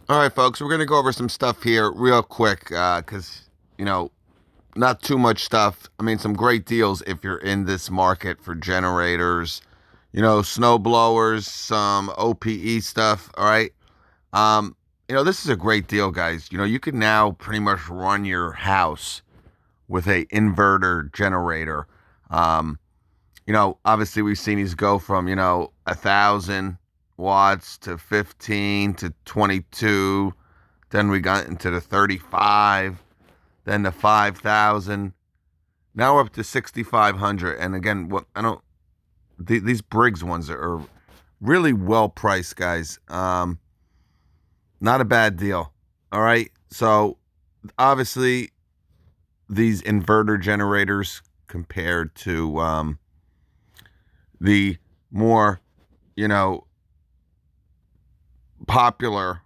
All right, folks, we're going to go over some stuff here real quick because, you know, not too much stuff. I mean, some great deals if you're in this market for generators, snow blowers, some OPE stuff. All right. This is a great deal, guys. You can now pretty much run your house with a inverter generator. Um, Obviously we've seen these go from, 1,000 watts to 15 to 22. Then we got into the 35, then the 5,000. Now we're up to 6,500. And again, what I don't these Briggs ones are really well priced, guys. Not a bad deal. All right. So obviously these inverter generators compared to the more, you know, popular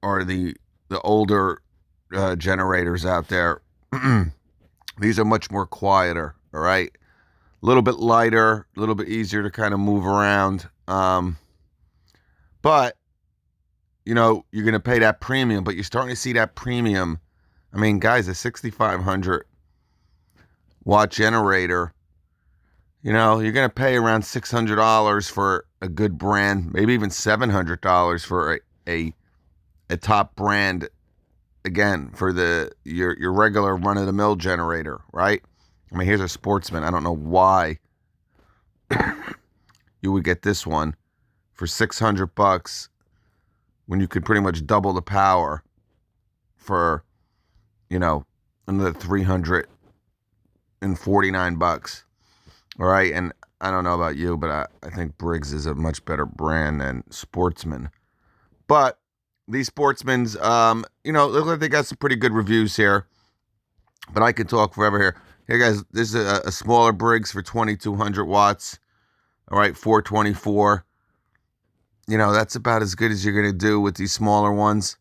or the older generators out there. These are much more quieter. All right, a little bit lighter, a little bit easier to kind of move around. But you're going to pay that premium, but you're starting to see that premium. I mean, guys, a 6,500 watt generator. You're going to pay around $600 for a good brand, maybe even $700 for a top brand. Again, for your regular run of the mill generator, right? I mean, here's a Sportsman. I don't know why you would get this one for $600 when you could pretty much double the power for, another $349. All right. And I don't know about you, but I think Briggs is a much better brand than Sportsman. But these Sportsmans, look like they got some pretty good reviews here. But I could talk forever here. Here, guys, this is a smaller Briggs for 2,200 watts. All right, 424. That's about as good as you're going to do with these smaller ones.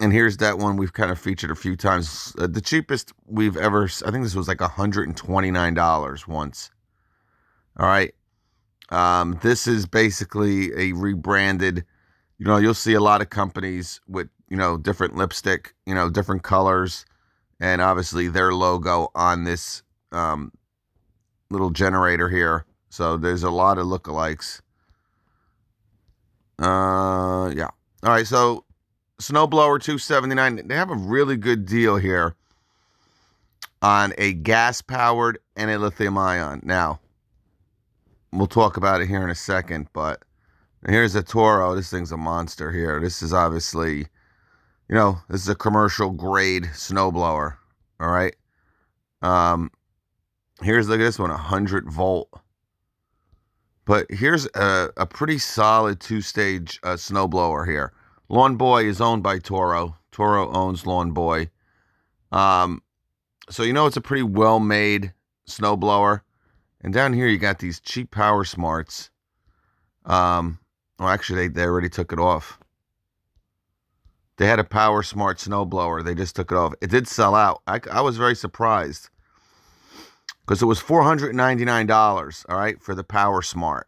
And here's that one we've kind of featured a few times. The cheapest we've ever, I think this was like $129 once. All right. This is basically a rebranded, you'll see a lot of companies with, different lipstick, different colors, and obviously their logo on this little generator here. So there's a lot of lookalikes. Yeah. All right. So Snowblower 279. They have a really good deal here on a gas powered and a lithium ion. Now, we'll talk about it here in a second, but here's a Toro. This thing's a monster here. This is obviously, this is a commercial grade snowblower. All right. Um, look at this one, 100 volt. But here's a pretty solid two-stage snowblower here. Lawn Boy is owned by Toro. Toro owns Lawn Boy. So it's a pretty well-made snowblower. And down here you got these cheap Power Smarts. Well, actually, they already took it off. They had a Power Smart snowblower. They just took it off. It did sell out. I was very surprised because it was $499. All right, for the Power Smart.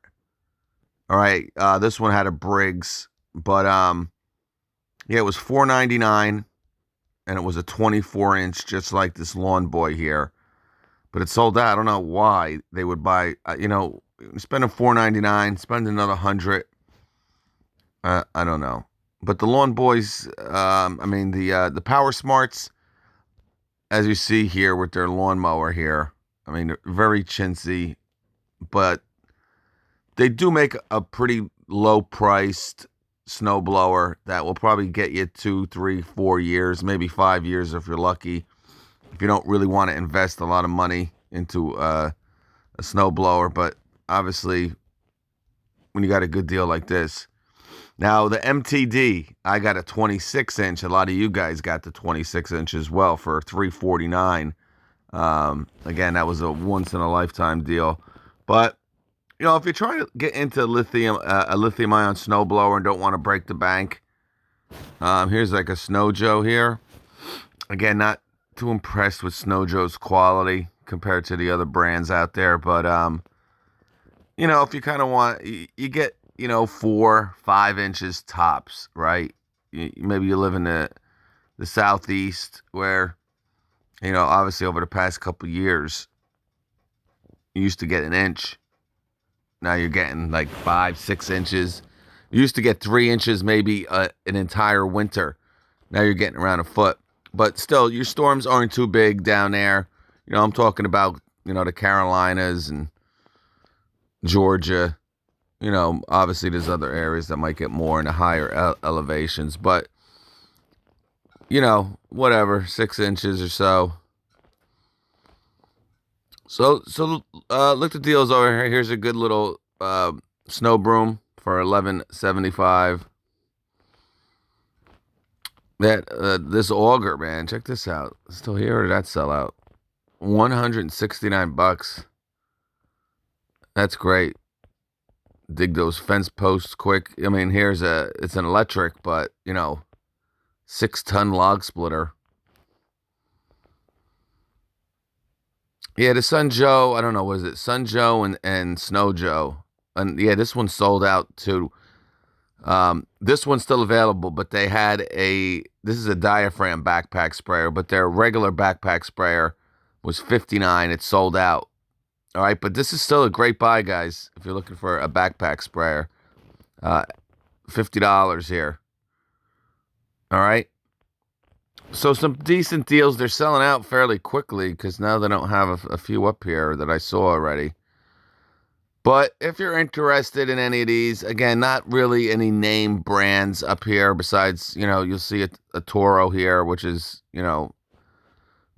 All right, this one had a Briggs, but yeah, it was $499, and it was a 24-inch, just like this Lawn Boy here. But it sold out. I don't know why they would buy. Spending $499, spend another 100. I don't know. But the Lawn Boys, the Power Smarts, as you see here with their lawnmower here, I mean, very chintzy, but they do make a pretty low priced snowblower that will probably get you 2, 3, 4 years, maybe 5 years if you're lucky. If you don't really want to invest a lot of money into a snowblower, but obviously, when you got a good deal like this. Now, the MTD, I got a 26-inch. A lot of you guys got the 26-inch as well for $349. Again, that was a once-in-a-lifetime deal. But, if you're trying to get into a lithium-ion snowblower and don't want to break the bank, here's like a Snow Joe here. Again, not too impressed with Snow Joe's quality compared to the other brands out there. But, if you kind of want, you 4-5 inches tops, right? Maybe you live in the southeast where, obviously over the past couple years, you used to get an inch. Now you're getting like 5-6 inches. You used to get 3 inches maybe an entire winter. Now you're getting around a foot. But still, your storms aren't too big down there. I'm talking about, the Carolinas and Georgia. Obviously there's other areas that might get more in the higher elevations. But, whatever, 6 inches or so. So look at the deals over here. Here's a good little snow broom for $11.75. This auger, man, check this out. Still here, or did that sell out? $169. That's great. Dig those fence posts quick. I mean, it's an electric, but 6-ton log splitter. Yeah, the Sun Joe, I don't know, what is it? Sun Joe and Snow Joe. And yeah, this one sold out too. This one's still available, but they had this is a diaphragm backpack sprayer, but their regular backpack sprayer was $59. It sold out. All right, but this is still a great buy, guys, if you're looking for a backpack sprayer. $50 here. All right. So some decent deals. They're selling out fairly quickly because now they don't have a few up here that I saw already. But if you're interested in any of these, again, not really any name brands up here besides, you'll see a Toro here, which is,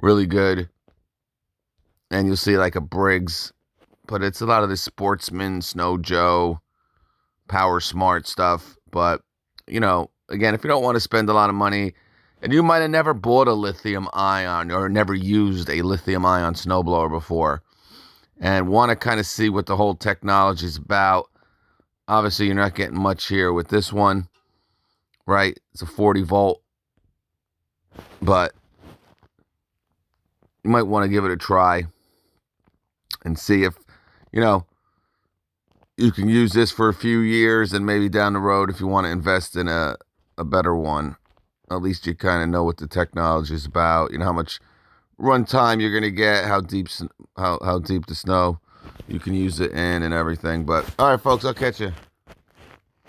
really good. And you'll see like a Briggs, but it's a lot of the Sportsman, Snow Joe, Power Smart stuff. But, again, if you don't want to spend a lot of money, and you might have never bought a lithium ion or never used a lithium ion snowblower before and want to kind of see what the whole technology is about. Obviously, you're not getting much here with this one, right? It's a 40 volt, but you might want to give it a try and see if, you can use this for a few years and maybe down the road if you want to invest in a better one. At least you kind of know what the technology is about. How much run time you're going to get, how deep the snow you can use it in and everything. But all right, folks, I'll catch you.